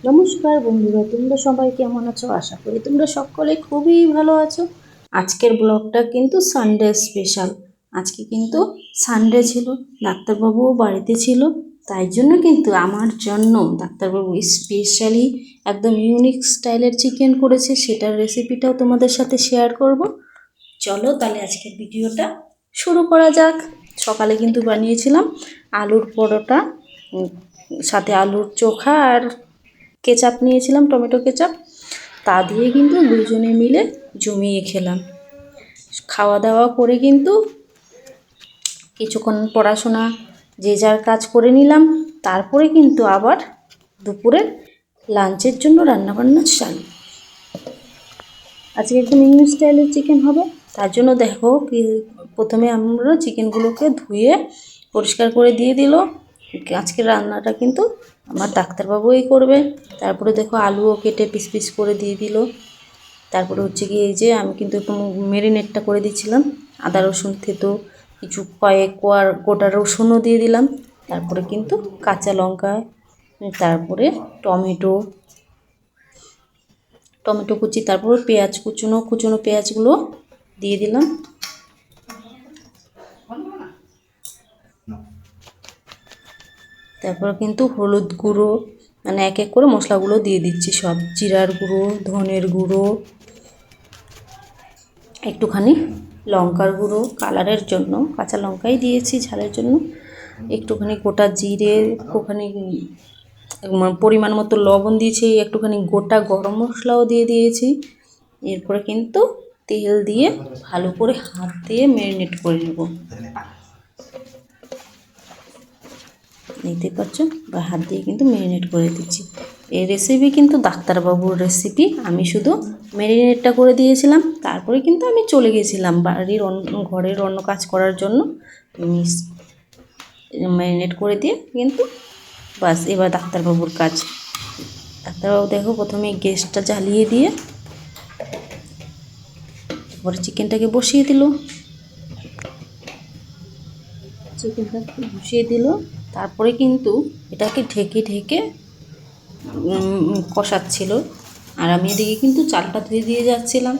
নমস্কার বন্ধুরা, তোমরা সবাই কেমন আছো? আশা করি তোমরা সকলে খুবই ভালো আছো। আজকের ব্লগটা কিন্তু সানডে স্পেশাল। আজকে কিন্তু সানডে ছিল, ডাক্তারবাবুও বাড়িতে ছিল, তাই জন্য কিন্তু আমার জন্য ডাক্তারবাবু স্পেশালি একদম ইউনিক স্টাইলের চিকেন করেছে। সেটার রেসিপিটাও তোমাদের সাথে শেয়ার করব। চলো তাহলে আজকের ভিডিওটা শুরু করা যাক। সকালে কিন্তু বানিয়েছিলাম আলুর পরোটা, সাথে আলুর চোখা আর কেচাপ নিয়েছিলাম, টমেটো কেচাপ। তা দিয়ে কিন্তু দুজনে মিলে জমিয়ে খেলাম। খাওয়া দাওয়া করে কিন্তু কিছুক্ষণ পড়াশোনা যে যার কাজ করে নিলাম। তারপরে কিন্তু আবার দুপুরে লাঞ্চের জন্য রান্নাবান্না চালু। আজকে একদম ইংলিশ স্টাইলের চিকেন হবে। তার জন্য দেখো কি, প্রথমে আমরা চিকেনগুলোকে ধুয়ে পরিষ্কার করে দিয়ে দিল। আজকের রান্নাটা কিন্তু আমার ডাক্তারবাবুই করবে। তারপরে দেখো আলুও কেটে পিস পিস করে দিয়ে দিল। তারপরে হচ্ছে কি, এই যে আমি কিন্তু একটু মেরিনেটটা করে দিচ্ছিলাম। আদা রসুন থেতো, কিছু কয়েক কোয়ার গোটা রসুনও দিয়ে দিলাম। তারপরে কিন্তু কাঁচা লঙ্কা, তারপরে টমেটো কুচি, তারপর পেঁয়াজ কুচনো পেঁয়াজগুলো দিয়ে দিলাম। তারপর কিন্তু হলুদ গুঁড়ো, মানে এক এক করে মশলাগুলো দিয়ে দিচ্ছি সব। জিরার গুঁড়ো, ধনের গুঁড়ো, একটুখানি লঙ্কার গুঁড়ো কালারের জন্য, কাঁচা লঙ্কাই দিয়েছি ঝালের জন্য, একটুখানি গোটা জিরে, একটুখানি পরিমাণ মতো লবণ দিয়েছি, একটুখানি গোটা গরম মশলাও দিয়ে দিয়েছি। এরপরে কিন্তু তেল দিয়ে ভালো করে হাত দিয়ে ম্যারিনেট করে নেব। দেখতে পাচ্ছ, বা হাত দিয়ে কিন্তু ম্যারিনেট করে দিচ্ছি। এই রেসিপি কিন্তু ডাক্তারবাবুর রেসিপি, আমি শুধু ম্যারিনেটটা করে দিয়েছিলাম। তারপরে কিন্তু আমি চলে গেছিলাম বাড়ির ঘরের অন্য কাজ করার জন্য। ম্যারিনেট করে দিয়ে কিন্তু বাস, এবার ডাক্তারবাবুর কাজ। ডাক্তারবাবু দেখো প্রথমে গ্যাসটা জ্বালিয়ে দিয়ে তারপরে চিকেনটাকে বসিয়ে দিল। তারপরে কিন্তু এটাকে ঢেকে ঢেকে কষাচ্ছিল। আর আমি এদিকে কিন্তু চালটা ধুয়ে দিয়ে যাচ্ছিলাম।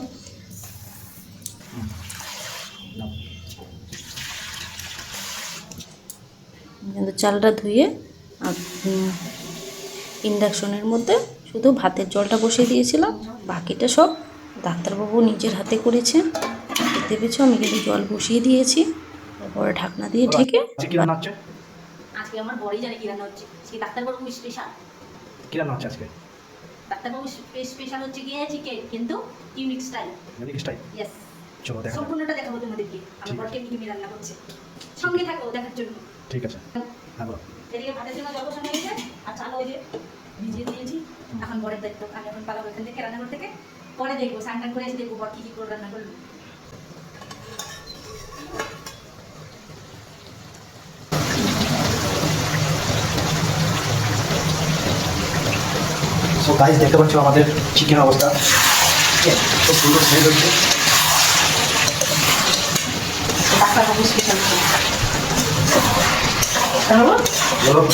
কিন্তু চালটা ধুয়ে ইন্ডাকশনের মধ্যে শুধু ভাতের জলটা বসিয়ে দিয়েছিলাম। বাকিটা সব ডাক্তারবাবু নিজের হাতে করেছে। দেখতে পেয়েছো, আমি কিন্তু জল বসিয়ে দিয়েছি। তারপরে ঢাকনা দিয়ে ঢেকে। আজকে আমার বড়ই জানে কি রান্না হচ্ছে। আজকে ডাক্তারবাবু স্পেশাল কি রান্না হচ্ছে আজকে? ডাক্তারবাবু স্পেশাল হচ্ছে গিয়ে চিকেন, কিন্তু unique style. Unique style? Yes, চলো দেখা যাক। সম্পূর্ণটা দেখাবো তোমাদেরকে আমার বড় কেমনি রান্না করছে। সঙ্গে থাকো দেখার জন্য। ঠিক আছে, হ্যাঁ বলো। এদিকে ভাতের জন্য জল বসানো হয়েছে, আর চাল ওই যে ভিজিয়ে দিয়েছি। এখন বড়ের দায়িত্ব, আমি এখন পালাবো এখান থেকে, রান্নাঘর থেকে। পরে দেখবো, স্নান করে এসে দেখবো বড় কি করে রান্না করলো। সো গাইস, দেখতে পাচ্ছ আমাদের চিকেন অবস্থা। খুব সুন্দর স্মেল হচ্ছে। ডাক্তারবাবু স্পেশাল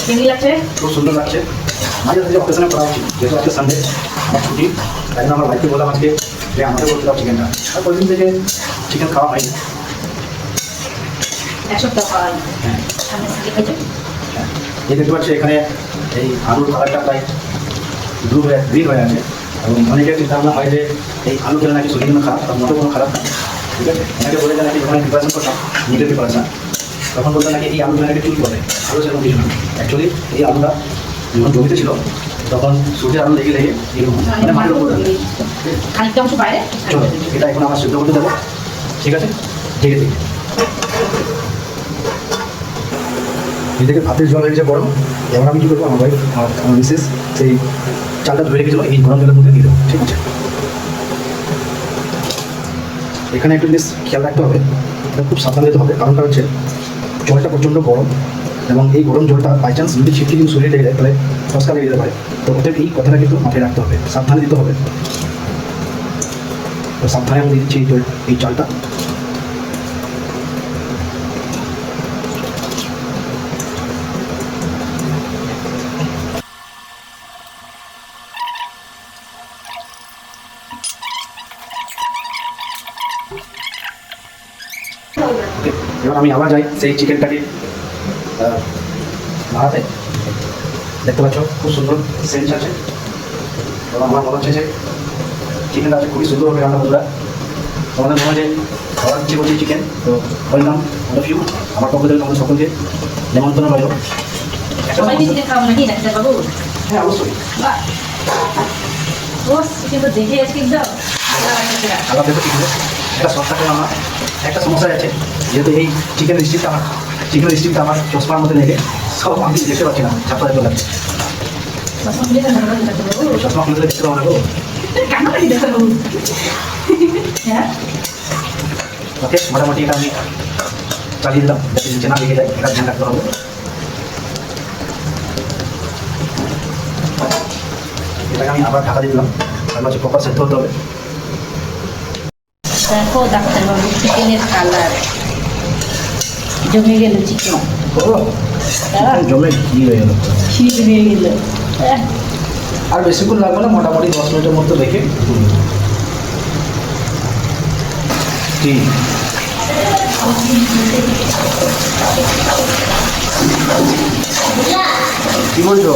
কেমনি লাগছে? খুব সুন্দর লাগছে। মাঝে মাঝে অকেশনে করা উচিত, যেহেতু আজকে সানডে, আমার ছুটি। তাই জন্য আমার ভাইকে বললাম আজকে যে আমাকে বলতে দাও চিকেনটা। আর কয়েকদিন থেকে চিকেন খাওয়া হয়নি। এক সপ্তাহ খাওয়াই। হ্যাঁ, সামনে থেকে খেয়ে যাবে। এই দেখতে পাচ্ছি এখানে এই আলুর কালারটা প্রায় গ্রিন হয়ে আছে। এবং অনেকের চিন্তা ভাবনা হয় যে এই আলু খেলে নাকি শরীরের জন্য খারাপ, তার মতো কোনো খারাপ না। ঠিক আছে, অনেকে বলে যে নাকি যখন প্রিপারেশন করতাম, নিজের প্রিপারেশন, তখন বলতে নাকি এই আলু নাকি চুল করে। আলু সেরকম কিছু না। অ্যাকচুয়ালি এই আলুটা যখন জমিতে ছিল তখন সূর্যের আলু লেগে লেগে এরকম মানে মাটির উপর। খানিকটা অংশ বাইরে। চলো, এটা এখন আমার সিদ্ধ করতে দেবো। ঠিক আছে, ঠিক আছে। এদিকে ভাতের জল হয়ে গেছে গরম। এবার আমি কী করবো, আমার ভাই আমার মিসেস সেই চালটা ধরে রেখেছিলো, এই গরম জলের মধ্যে দিয়ে দেবো। ঠিক আছে, এখানে একটু জিনিস খেয়াল রাখতে হবে, এটা খুব সাবধানে দিতে হবে। কারণটা হচ্ছে জলটা প্রচণ্ড গরম, এবং এই গরম জলটা বাই চান্স যদি ছিটকে কিন্তু শরীরে লেগে যায় তাহলে ফসকা লেগে যেতে পারে। তো ওদের এই কথাটা কিন্তু মাথায় রাখতে হবে, সাবধানে দিতে হবে। তো সাবধানে আমি দিচ্ছি এই চালটা। এবার আমি আবার যাই সেই চিকেনটাকে নাড়াতে। দেখতে পাচ্ছ খুব সুন্দর সেন্স আছে এবং আমার মনে হচ্ছে যে চিকেনটা আছে খুবই সুন্দরভাবে রান্না বন্ধুরা। তোমাদের মনে হয় যে খাবার ইচ্ছে করছে চিকেন, তো ওয়েলকাম অল অফ ইউ। আমার পক্ষ থেকে তোমাদের সকলকে নেমন্তন্ন রইল। সবাই কি চিকেন খাবো নাকি ডাক্তারবাবু? হ্যাঁ অবশ্যই। বাহ, ও চিকেন তো দেখে আজকে একদম আলাদা দেখো চিকেন একটা সস্তা করে আমার একটা সমস্যা আছে, যেহেতু এই চিকেনের স্টিকটা আমার চশমার মধ্যে লেগে সব আমি দেখতে পাচ্ছি না, ছাপা দেখতে লাগছে। ডাক্তারবাবু চশমা খুলে দেখতে পাবো না গো। কেন নাকি ডাক্তারবাবু? হ্যাঁ, ওকে, মোটামুটি এটা আমি চালিয়ে দিলাম যাতে নিচে না লেগে যায়, এটা ধ্যান রাখতে হবে। এটাকে আমি আবার ঢাকা দিয়ে দিলাম, তার হচ্ছে প্রপার সেদ্ধ হতে হবে। দেখো ডাক্তারবাবু চিকেনের কালার জমে গেল চিকেন, জমে ঘি হয়ে গেল। ক্ষীর হয়ে গেল। আর বেশিক্ষণ লাগবে না, মোটামুটি 10 মিনিটের মধ্যে রেখে কি কি বলছো?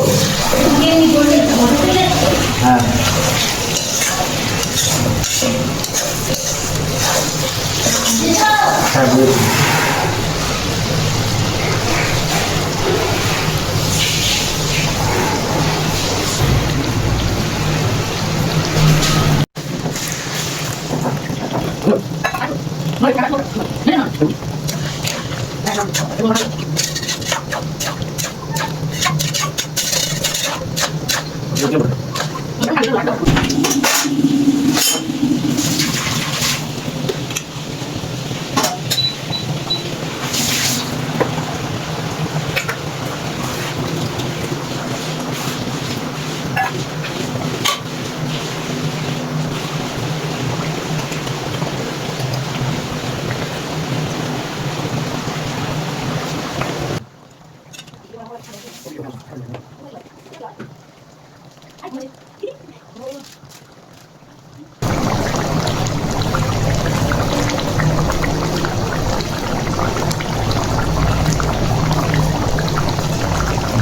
হ্যাঁ হ্যাঁ বুঝেছি।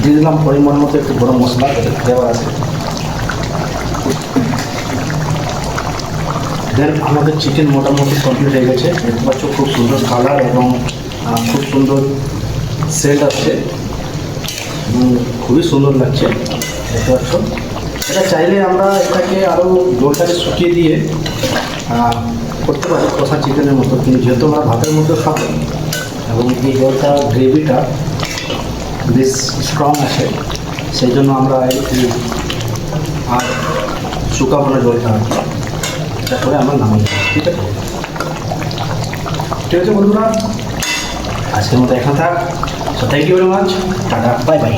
দিয়ে দিলাম পরিমাণ মতো একটু গরম মশলা, যাতে ফ্লেভার আছে। দেন আমাদের চিকেন মোটামুটি কমপ্লিট হয়ে গেছে। দেখতে পাচ্ছ খুব সুন্দর কালার এবং খুব সুন্দর সেন্ট আসছে, খুবই সুন্দর লাগছে। দেখতে পাচ্ছ এটা চাইলে আমরা এটাকে আরও জলটাকে শুকিয়ে দিয়ে করতে পারি কষা চিকেনের মতো, কিন্তু যেহেতু আমরা ভাতের মধ্যে খাবো এবং এই জলটা গ্রেভিটা বেশ স্ট্রং আছে, সেই জন্য আমরা আর শুকাবো না জলটা, এটা করে আমরা নামাই। ঠিক আছে, ঠিক আছে বন্ধুরা, আজকের মতো এখানে থাক। So thank you very much, tata, bye bye.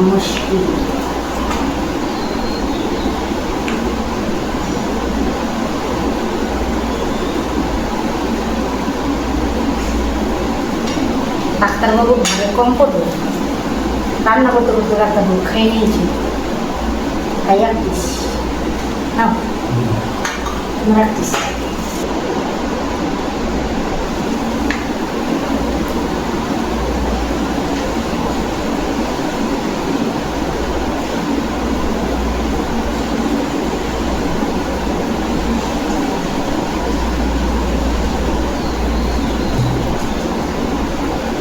মুশকিল ডাক্তারবাবু ঘরে কম পড়বে, রান্না করতে করতে ডাক্তারবাবু খেয়ে নিয়েছি, তাই রাখতিস না রাখতিস।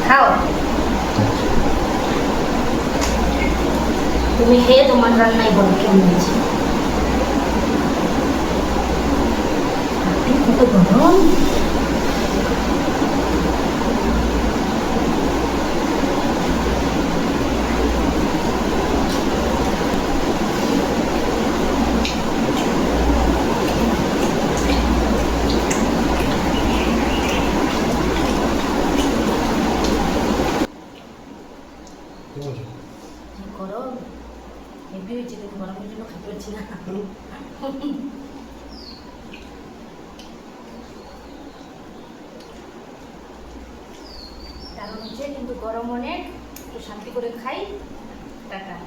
খাও তুমি, খেয়ে তোমার রান্নাই বলো কেমন হয়েছে। কত গরম, হেভি হয়েছে, দেখুন গরমের জন্য খেতে পারছি না। কারণ হচ্ছে কিন্তু গরম অনেক, একটু শান্তি করে খাই। টাটা।